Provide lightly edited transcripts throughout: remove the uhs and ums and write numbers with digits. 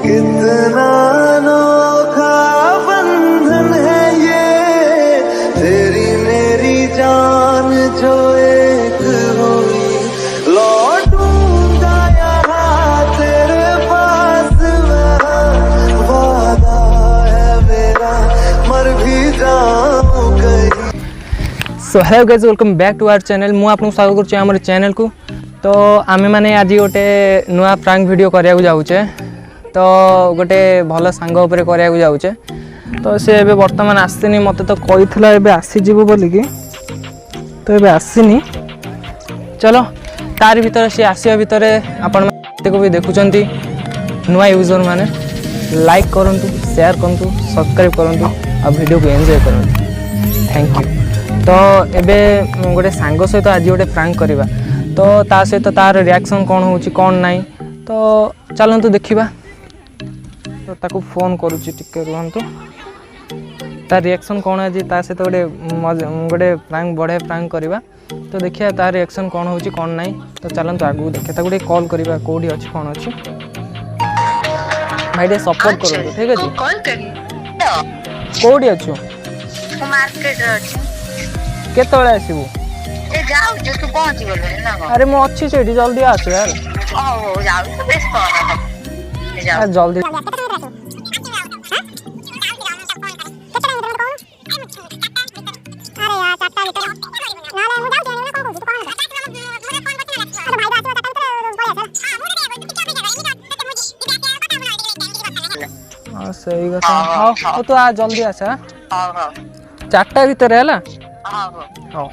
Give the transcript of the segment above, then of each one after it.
कितना अनोखा बंधन है ये, तेरी मेरी जान जो एक हुई, लौटूंगा यहाँ तेरे पास मैं, वादा है मेरा मर भी जाऊं कहीं। So hello guys, welcome back to our channel. मु आपको स्वागत करुच्चे आम चैनल को। तो आमे माने आज गोटे नुआ प्रांक वीडियो करिया जाऊचे, तो गोटे भल सांग उपरे करिया जाऊचे। तो से एबे वर्तमान आसीनी, मते तो कहिथला एबे आसी जीवो बोलिकी, तो एबे आसीनी। चलो तार भीतर से आसिया भीतर आपण को भी देखुचंती नुआ यूजर माने लाइक करंतु, शेयर करंतु, सब्सक्राइब करंतु आ वीडियो को एंजॉय करंतु। Thank you. तो एबे गोटे सांग सहित आज गोटे प्रांक करवा, तो ता सहित तार रिएक्शन कौन होची कौन नहीं, तो चलतु देखा। तो ताकू फोन करुच्ची, टिके रुहतु। तार रिएक्शन कौन आज ता सहित गोटे गोटे प्रांक बढ़िया प्रांक करवा। तो देखिए तार रिएक्शन कौन होची कौन नहीं, तो चलतु आगू देखिए। ताकू कॉल करवा कोडी अछि कौन अछि भाई, टे सपोर्ट करो। ठीक है जी, कॉल करी कोडी अछि मार्केट रे अछि। केतळे आसीबू? ए जाऊ जो तू पहुंच गेले ना। अरे मु अच्छी सेठी, जल्दी आस यार। ओ जाऊ तो बेस कर यार जल्दी। हां सही कथा। हां तो आ जल्दी आस। हां हां 4टा भीतर है। हां हां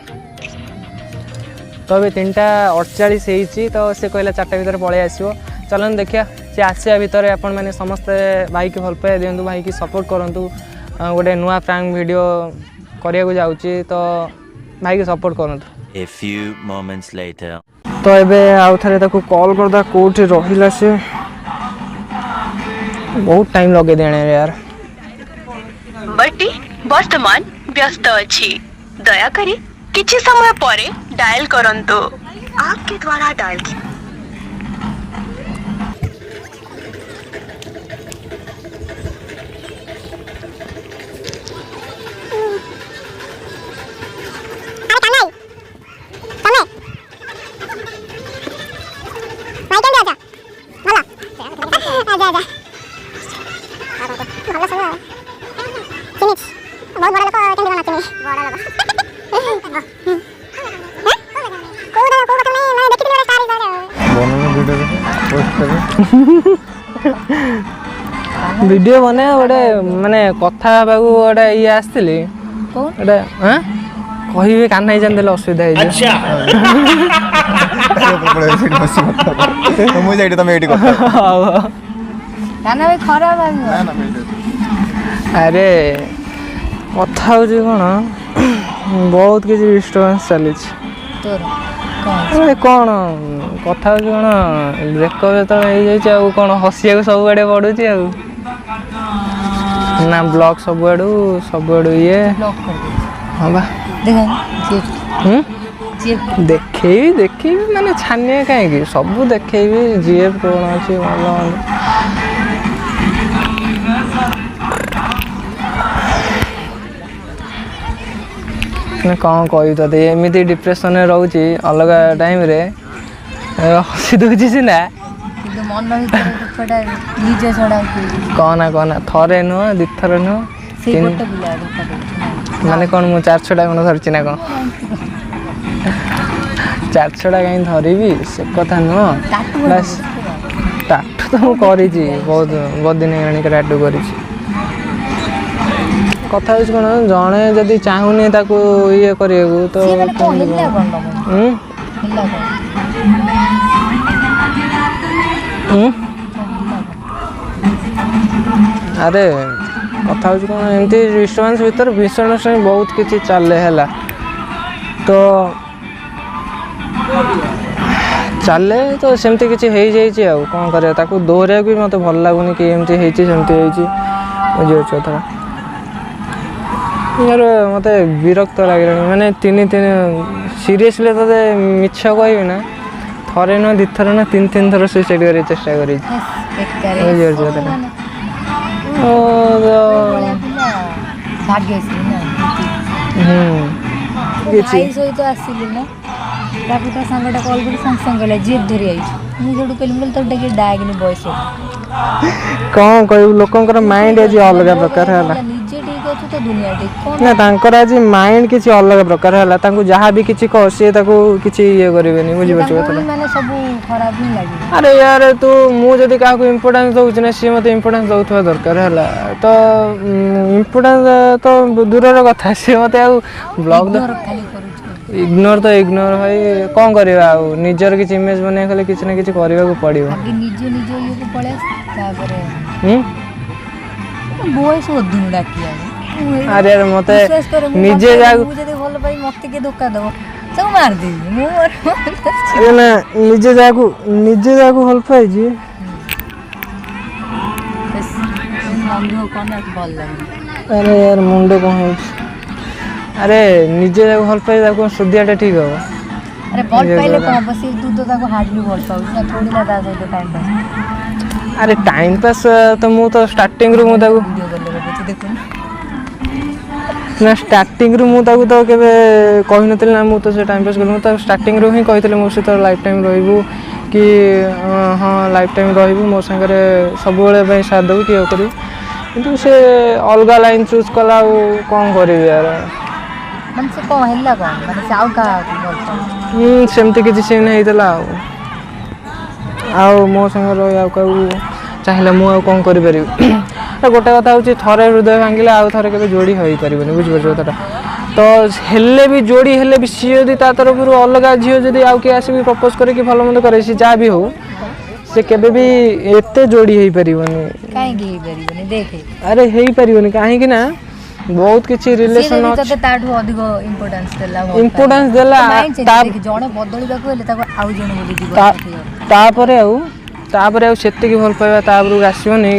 तो अभी 3:48 तो से कहला 4टा भीतर पळे आसीबो। चलन देखिया से आसिया भीतर आपण माने समस्त भाई के भल पाए दियंतु, भाई की सपोर्ट करंतु। गोटे नुआ प्रांक वीडियो करिया को जाउची, तो भाई के सपोर्ट करंतु। A few moments later. तो एबे आउ थरे ताको कॉल करदा, कोठी रहिला से बहुत टाइम लगे देने यार। बटी वर्तमान व्यस्त अछि, दया करी किछि समय परे डायल करंतु। आपके द्वारा डायल की वीडियो बने गोटे माने कथा बाबू गोटे ये आसली गोटे हां कहिबे कान्हा जान देले असुविधा है। अच्छा तो मुझे जाइए तमे एटी कथा कान्हा भी खराब है ना ना। अरे कथा हो जे कोन बहुत किसी डिस्टर्बेंस चली तोर कौन कथा हो कौन ब्रेकअप जो हो कौन हसिया सब आड़े पड़ुची ना ब्लॉग सब आड़ू ये हाँ बा देखे माने छानिया कहीं सब देखे जीएफ कौन अच्छी भल कौन कही तो एमती डिप्रेशन रोचे अलग टाइम रे हसी दूची सीना कहना थरे नुह दिथर नुह माने कौन मु 4-6टा कौन धरची ना कौन 4-6टा कहीं धरबी से कथा नुह। बस टाटू तो मुझे बहुत दिन टाटू कर कथा कौन जड़े जदि चाहूनी ताकू ये करिए तो अरे कथा कौन एमती डिस्टर्बेंस भीतर मिसअंडरस्टैंडिंग बहुत किसी चले है तो चले तो सेमती किसी हो जाए कौन करें ताकू दोहरिया भी मत भल लगुनि कि एमती सेमती बुझे थोड़ा यार मत विरक्त लगे माने तीन सीरियसली तो मिछ कह ना थरे न 2 थर न 3 थर सुइसाइड कर चेष्टा कर ବେକାରେ ବୁଝିପାରୁଛି କଥାଟା। ଓ ଭାଗ୍ୟଶ୍ରୀ ନା କିଛି ଭାଇ ସହିତ ଆସିଲି ନା ତାକୁ ତା ସାଙ୍ଗଟା କଲ୍ କରି ସାଙ୍ଗେ ସାଙ୍ଗେ ଗଲା ଜିପ୍ ଧରି ଆଇଛି ମୁଁ ଯୋଉଠୁ କହିଲି ମୁଁ କହିଲି ତାକୁ ଟିକେ ଡାକିନି ବୟସ କ'ଣ କହିବୁ ଲୋକଙ୍କର ମାଇଣ୍ଡ ଆଜି ଅଲଗା ପ୍ରକାର ହେଲା। ନିଜେ ଠିକ ଅଛି ତ ଦୁନିଆ ଠିକ କଣ ନା ତାଙ୍କର ଆଜି ମାଇଣ୍ଡ କିଛି ଅଲଗା ପ୍ରକାର ହେଲା। ତାଙ୍କୁ ଯାହା ବି କିଛି କହ ସିଏ ତାକୁ କିଛି ଇଏ କରିବେନି। ବୁଝିପାରୁଛୁ କଥାଟା। ମାନେ ସବୁ ଖରାପ ହିଁ ଲାଗିବ। ଆରେ ୟାର ତୁ ମୁଁ ଯଦି କାହାକୁ ଇମ୍ପୋର୍ଟାନ୍ସ ଦେଉଛି ନା ସିଏ ମୋତେ ଇମ୍ପୋର୍ଟାନ୍ସ ଦେଉଥିବା ଦରକାର ହେଲା। ତ ଇମ୍ପୋର୍ଟାନ୍ସ ତ ଦୂରର କଥା ସିଏ ମୋତେ ଆଉ ବ୍ଲଗ୍ ଖାଲି କରୁଛୁ ଇଗ୍ନୋର ତ ଇଗ୍ନୋର ଭାଇ କ'ଣ କରିବା ଆଉ ନିଜର କିଛି ଇମେଜ୍ ବନେଇବାକୁ ହେଲେ କିଛି ନା କିଛି କରିବାକୁ ପଡ଼ିବ। ଆଗେ ନିଜ ନିଜ ଇଏକୁ ପଳେଇ ଆସ ତାପରେ ହୁଁ ବୟସ ଅଧିକ ଡାକିଲା ଆରେ ଆରେ ମୋତେ ନିଜେ ଯାହାକୁ ମୁଁ ଯଦି ଭଲ ପାଇ ମତେ କିଏ ଧୋକା ଦବ ତାକୁ ମାରିଦେବି ମୁଁ ଆରେ ନା ନିଜେ ଯାହାକୁ ଭଲ ପାଇଛି ଭଲ ଲାଗେ ଆରେ ୟାର ମୁଣ୍ଡ କ'ଣ ହେଉଛି। ଆରେ ନିଜେ ଯାହାକୁ ଭଲ ପାଇଛି ତାକୁ କ'ଣ ସୁଧିଆଟା ଠିକ୍ ହବ। ଆରେ ଭଲ ପାଇଲେ କ'ଣ ହବ ସିଏ ତୁ ତ ତାକୁ ହାର୍ଡଲି ଭଲ ପାଉଛୁ ନା ଥୋଡ଼ି ନା ତା ସହିତ ଟାଇମ୍ ପାସ୍ ଆରେ ଟାଇମ୍ ପାସ୍ ତ ମୁଁ ତ ଷ୍ଟାର୍ଟିଂରୁ ମୁଁ ତାକୁ ଭିଡ଼ିଓ କଲ୍ ରଖୁଛି ଦେଖୁନୁ ନା ଷ୍ଟାର୍ଟିଂରୁ ମୁଁ ତାକୁ ତ କେବେ କହିନଥିଲି ନା ମୁଁ ତ ସେ ଟାଇମ୍ ପାସ୍ କଲି ମୁଁ ତାକୁ ଷ୍ଟାର୍ଟିଂରୁ ହିଁ କହିଥିଲି ମୋ ସହିତ ଲାଇଫ୍ ଟାଇମ୍ ରହିବୁ କି ହଁ ଲାଇଫ୍ ଟାଇମ୍ ରହିବୁ ମୋ ସାଙ୍ଗରେ ସବୁବେଳେ ପାଇଁ ସାଥ୍ ଦେବୁ କି ଇଏ କରିବୁ କିନ୍ତୁ ସେ ଅଲଗା ଲାଇନ୍ ଚୁଜ୍ କଲା ଆଉ କ'ଣ କରିବି ୟାର। ମାନେ ସେ କ'ଣ ହେଲା କ'ଣ ମାନେ ସେ ଆଉ କାହାକୁ ଭଲ ପାଉଛି ସେମିତି କିଛି ସିନ୍ ହେଇଥିଲା ଆଉ ମୋ ସାଙ୍ଗରେ ରହି ଆଉ କାହାକୁ ଚାହିଁଲେ ମୁଁ ଆଉ କ'ଣ କରିପାରିବି। ଗୋଟେ କଥା ହେଉଛି ଥରେ ହୃଦୟ ଭାଙ୍ଗିଲେ ଆଉ ଥରେ କେବେ ଯୋଡ଼ି ହୋଇପାରିବନି। ବୁଝିପାରୁଛ କଥାଟା। ତ ହେଲେ ବି ଯୋଡ଼ି ହେଲେ ବି ସିଏ ଯଦି ତା ତରଫରୁ ଅଲଗା ଝିଅ ଯଦି ଆଉ କିଏ ଆସିକି ପ୍ରପୋଜ୍ କରେ କି ଭଲ ମନ୍ଦ କରେ ସେ ଯାହା ବି ହଉ ସେ କେବେ ବି ଏତେ ଯୋଡ଼ି ହେଇପାରିବନି। କାହିଁକି ହେଇପାରିବନି ଦେଖେ ଆରେ ହେଇପାରିବନି କାହିଁକି ନା ବହୁତ କିଛି ରିଲେସନ୍ ଅଛି ତାଠୁ ଅଧିକ ଇମ୍ପୋର୍ଟାନ୍ସ ଦେଲା ଜଣେ ବଦଳିବାକୁ ହେଲେ ତାକୁ ଆଉ ଜଣେ ବଦଳିଯିବ ତାପରେ ଆଉ ସେତିକି ଭଲ ପାଇବା ତା ଉପରକୁ ଆସିବନି।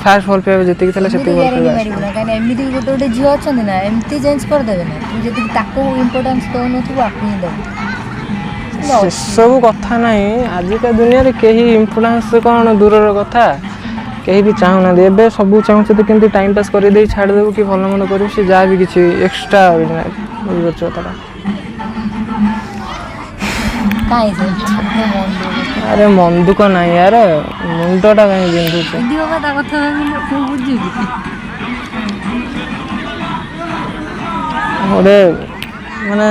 ଫାଷ୍ଟ ଭଲ ପାଇବା ଯେତିକି ଥିଲା ସେତିକି ଭଲ ପାଇବା କାହିଁକି ନା ଏମିତି ଗୋଟେ ଝିଅ ଅଛନ୍ତି ନା ଏମିତି ଚେଞ୍ଜ କରିଦେବେ ନା ତୁ ଯଦି ତାକୁ ଇମ୍ପୋର୍ଟାନ୍ସ ଦେଉନଥିବୁ ଆକୁ ହିଁ ଦେବୁ ସେସବୁ କଥା ନାହିଁ। ଆଜିକା ଦୁନିଆରେ କେହି ଇମ୍ପୋର୍ଟାନ୍ସ କ'ଣ ଦୂରର କଥା କେହି ବି ଚାହୁଁନାହାନ୍ତି। ଏବେ ସବୁ ଚାହୁଁଛନ୍ତି କେମିତି ଟାଇମ୍ ପାସ୍ କରିଦେଇ ଛାଡ଼ିଦେବୁ କି ଭଲ ମନ୍ଦ କରିବୁ ସେ ଯାହା ବି କିଛି ଏକ୍ସଟ୍ରା ଅର୍ଡ଼ିନାରୀ। ବୁଝିପାରୁଛ କଥାଟା। ଆରେ ମନ ଦୁଃଖ ନାହିଁ ୟାର ମୁଣ୍ଡଟା କାହିଁ ବିନ୍ଧୁଛି ଗୋଟେ ମାନେ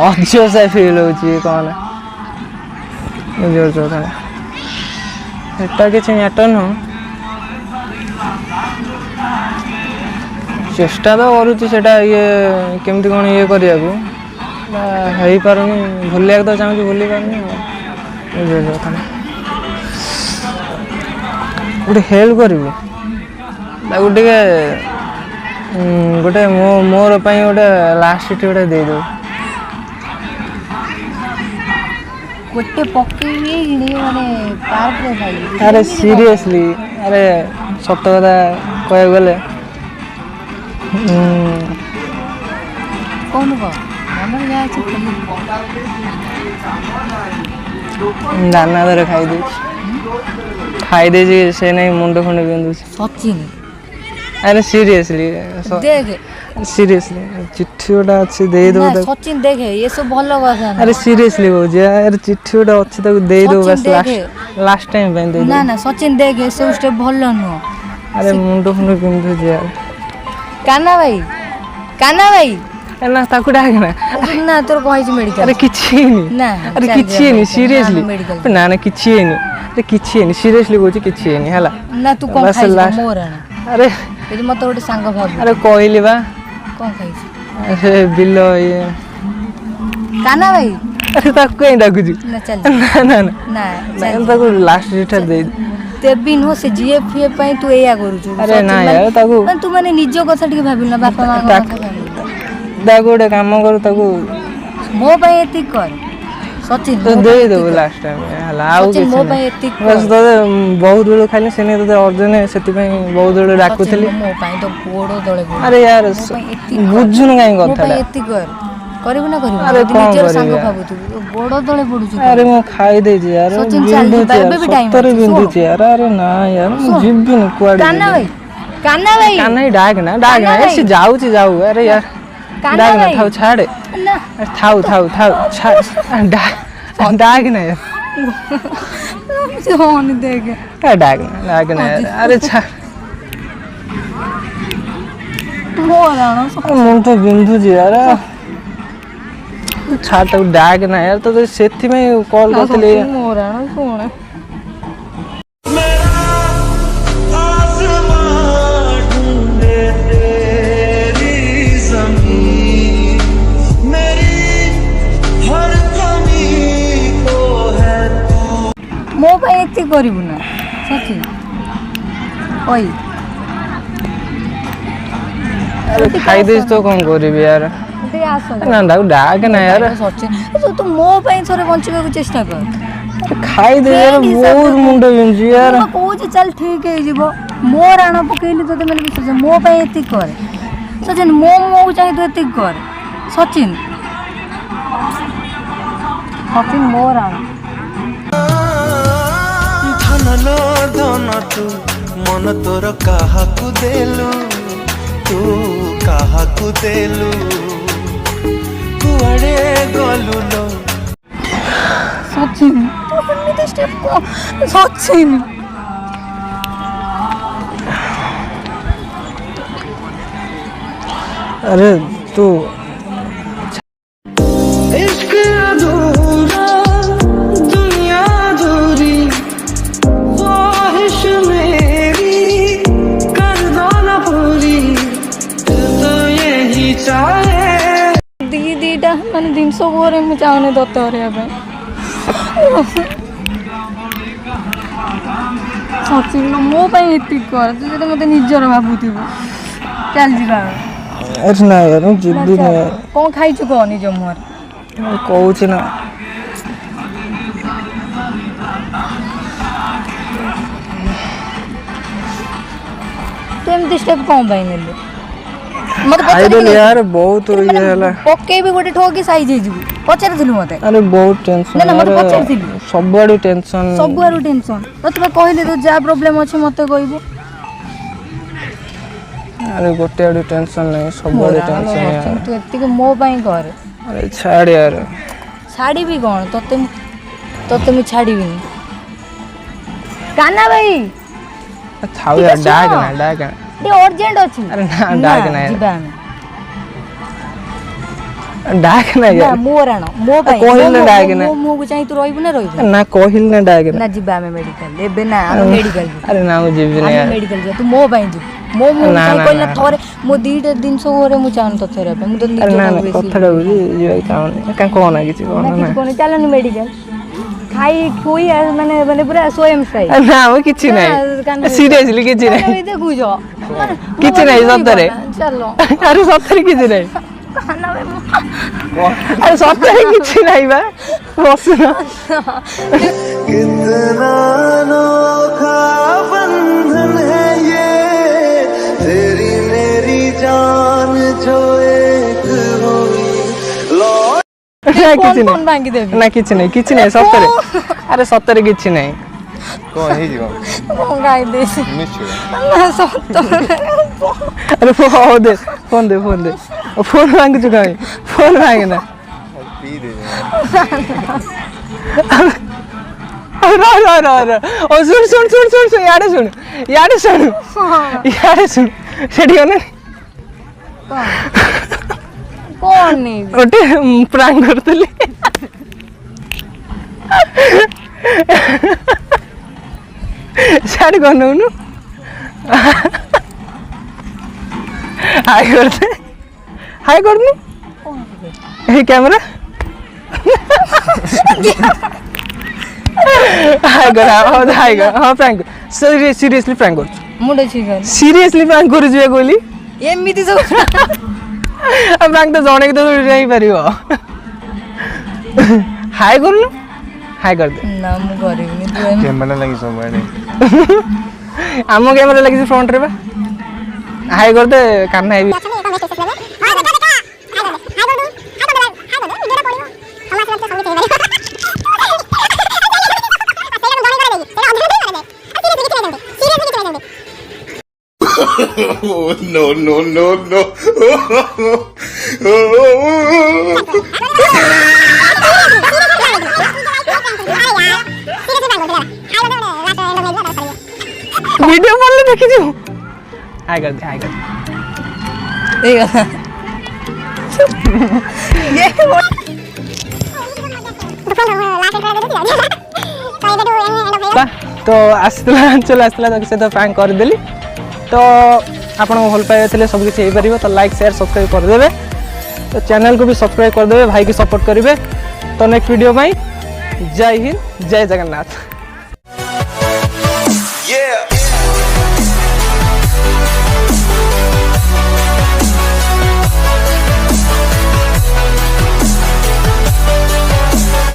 ଅଜସା ଫିଲ୍ ହେଉଛି କ'ଣ ବୁଝିପାରୁଛ କଥା। ସେଟା କିଛି ମ୍ୟାଟର ନୁହଁ ଚେଷ୍ଟା ତ କରୁଛି ସେଟା ଇଏ କେମିତି କ'ଣ ଇଏ କରିବାକୁ ହେଇପାରୁନି ଭୁଲିବାକୁ ତ ଚାହୁଁଛି ଭୁଲି ପାରୁନି ଆଉ। ବୁଝିପାରୁଛ କଥା ଗୋଟେ ହେଲ୍ପ କରିବୁ ତାକୁ ଟିକେ ଗୋଟେ ମୋର ପାଇଁ ଗୋଟେ ଲାଷ୍ଟ ସିଟ୍ ଗୋଟେ ଦେଇଦେବୁ ଗୋଟେ ପକେଇବି ମାନେ ପାର୍କରେ ଖାଇବି। ଆରେ ସିରିୟସଲି ଆରେ ସତ କଥା କହିବାକୁ ଗଲେ କହୁନୁ କହ ମନରେ ଯାହା ଅଛି ଦାନା ଧରେ ଖାଇଦେଇଛି ସେ ନେଇ ମୁଣ୍ଡ ଫୁଣ୍ଡ ବିନ୍ଧୁଛି। ସଚିନ ଆରେ ସିରିୟସଲି ଦେଖେ ସିରିୟସଲି ଚିଠି ଗୋଟେ ଅଛି ଦେଇଦେବୁ ତାକୁ। ସଚିନ ଦେଖେ ଏସବୁ ଭଲ କଥା ଆରେ ସିରିୟସଲି କହୁଛି ଆରେ ଚିଠି ଗୋଟେ ଅଛି ତାକୁ ଦେଇଦେବୁ ବାସ୍ ଲାଷ୍ଟ ଟାଇମ୍ ପାଇଁ ଦେଇଦେବୁ। ନା ସଚିନ ଦେଖେ ଏସବୁ ଷ୍ଟେପ୍ ଭଲ ନୁହଁ। ଆରେ ମୁଣ୍ଡ ଫୁଣ୍ଡ ବିନ୍ଧୁଛି ୟାର। କାହ୍ନା ଭାଇ ନା ତାକୁ ଡାକେ ନା ତୋର କହିଛି ମେଡିକାଲ। ଆରେ କିଛି ହେଇନି ନା ଆରେ କିଛି ହେଇନି ସିରିୟସଲି ନା କିଛି ହେଇନି ଆରେ କିଛି ହେଇନି ସିରିୟସଲି କହୁଛି କିଛି ହେଇନି ହେଲା ନା ତୁ କ'ଣ ଖାଇଛୁ ମୋର ଆରେ ଯଦି ମତେ ଗୋଟେ ସାଙ୍ଗ ଭାବୁ ଆରେ କହିଲି ବା କ'ଣ ଖାଇଛୁ ସେ ବିଲ ଇଏ କାହ୍ନା ଭାଇ ଆରେ ତାକୁ କାହିଁ ଡାକୁଛୁ ନା ଚାଲ ନା ତାକୁ ଲାଷ୍ଟ ସିଟ୍ଟା ଦେଇ ଦେବି ନୁହଁ ସେ ଜିଏ ଫିଏ ପାଇଁ ତୁ ଏଇଆ କରୁଛୁ। ଆରେ ନା ୟାର ତାକୁ ତୁ ମାନେ ନିଜ କଥା ଟିକେ ଭାବିଲୁ ନା ବାପା ମାଙ୍କ କଥା ତାକୁ ଗୋଟେ କାମ କରୁ ତାକୁ ମୋ ପାଇଁ ଏତିକି କର ସଚିନ ଦେଇଦେବୁ ଲାଷ୍ଟ ଟାଇମ୍ ହେଲା ଆଉ କିଛି ମୋ ପାଇଁ ଏତିକି ତତେ ବହୁତ ବେଳୁ ଖାଇଲି ସେ ନେଇ ତତେ ଅର୍ଜନ ସେଥିପାଇଁ ବହୁତ ବେଳୁ ଡାକୁଥିଲି ମୋ ପାଇଁ ତ ଗୋଡ଼ ତଳେ ଆରେ ୟାର ବୁଝୁନୁ କାହିଁ ମୋ ପାଇଁ କଥାଟା ଏତିକି କର करिबु ना करिबु अरे कौन निजर करिबे संग यार? भाबु तू बड़ तळे पडु छु अरे मैं खाई दे जी यार सचिन चल बिंदु जी, यार भी time सत्तर ଅଛି, बिंदु शोन। यार अरे ना यार मैं जिब्बी न कुआड़े कान्ना भाई कान्ना ही डाक ना कान्ना ऐसे भाई। जाऊ अरे यार कान्ना डाक ना भाई। थाऊ छाड़ ना अरे थाऊ छाड़ डाक ना यार होने देगे डाक ना यार अरे छाड़ मोराणो मुंह तो बिंदु जी यार छाड़ तो डाक ना यार तो सेथि में कॉल करते मोराणो सुने आसमां ढूंढे तेरी ज़मीं, मेरी हर कमी को है तू। मो पे एति करिबु ना सचिन ओई अरे खाई दे तो कौन करिबी यार ते आसो ना डाक ना यार सचिन तू मो पे थोड़े बंचबे को चेष्टा कर खाई दे यार मोर मुंड बिंजु यार मैं कहूँ चल ठीक है जीव मो राण पकईली तो मैंने विश्वास मो पे एति कर सचिन मो चाहिए तो एति कर सचिन सचिन मो राण धनलो धन तू मन तोर काहाकू देलु तू काहाकू देलु कुआड़े गलु लो सचिन तू एमिति स्टेप को सचिन अरे तू इश्क अधूरा दुनिया अधूरी ख्वाहिश मेरी कर दो ना पूरी दिल तो यही चाहे दीटा मैंने दिन सो गोरे में चाहने दत्त हरिया सचिन मो पे एति कर तू तो मते निजर भाबुथिबो चल जीवा अरे ना यार मैं जिद्दी ना यार कौन खाई छु कह निज मोर मैं कहूँ ना तू एमती स्टेप कौन पाई नेले मत आइडल यार बहुत ये हला पक्के भी गोटे ठोकी साइज हे जीवु पचार दिलु मते अरे बहुत टेंशन ना ना मत पचार दिलु सबआडू टेंशन सब आरु टेंशन तते कहले तो जा प्रॉब्लम अछि मते कहबो अरे गोटे आडू टेंशन नहीं सबआडू टेंशन यार तू एति के मो पाई कर अरे छाड़ यार छाड़ी भी कोन तते मु छाड़ी भी कान्ना भाई थाऊ यार डाक ना ये अर्जेंट अछि अरे ना डाक ना यार जीवा में डाक ना ना यार मोराणो मो पाई कहिल ना डाक ना मो को चाहि तू रहबो ना रहबो ना कहिल ना डाक ना ना जीवा में मेडिकल एबे ना हम मेडिकल अरे ना मैं जीवी ना यार मेडिकल जा तू मो पाई जी मो ना, चाहि ना, कहला ना। थोरे मो दीटे दिन सो घरे मु चाहन तो थेरा पे मु तो अरे निज ना को ना बेसी कथाटा बुझी जीवा चाहूँ क्या कहना किसी ना कहना किछ ना कोने चलन मेडिकल खाई खुई माने माने पूरा स्वयं सही ना वो किसी नहीं सीरियसली किसी नहीं देखु जो किसी नहीं सत्तरे चलो अरे सत्तरे किसी नहीं खाना में अरे सत्तरे किसी नहीं बा बस ना कितना अनोखा बंधन है ये तेरी मेरी जान जो एक हुई लौट किसी कौन नहीं भांगी देबी ना किसी नहीं सत्तरे अरे सत्तरे किसी नहीं कौन है जी कौन गाई दे निश्चय ना सत्तर अरे फोन दे फोन मांग चुका है फोन मांग ना पी दे रो ओ सुन याडे सुन सेठी होने कौन नहीं ओटे प्रांक करतली साड़ी कौन नू हाय करनी ये कैमरा हाय कर हाँ प्रैंक सीरियसली प्रैंक कर मुंडे छी गल सीरियसली प्रैंक करू जे कोली एमिति सब अब प्रैंक तो जणे तो नहीं परियो हाय करनु हाय कर दे ना मु करिनी तू कैमरा लगी सब बड़े आम कैमरा लगी फ्रंट रे बा हाय कर दे कान्ना है no, no, no, no. Video बोल देखी जो हाय कर दे ये तो आसला चल आसला तो किसी तो प्रैंक कर देली तो आपन को भल पाए सब किसी हो पार तो लाइक शेयर सब्सक्राइब कर देबे तो चैनल को भी सब्सक्राइब कर देबे भाई की सपोर्ट करेंगे तो नेक्स्ट वीडियो में जय हिंद जय जगन्नाथ।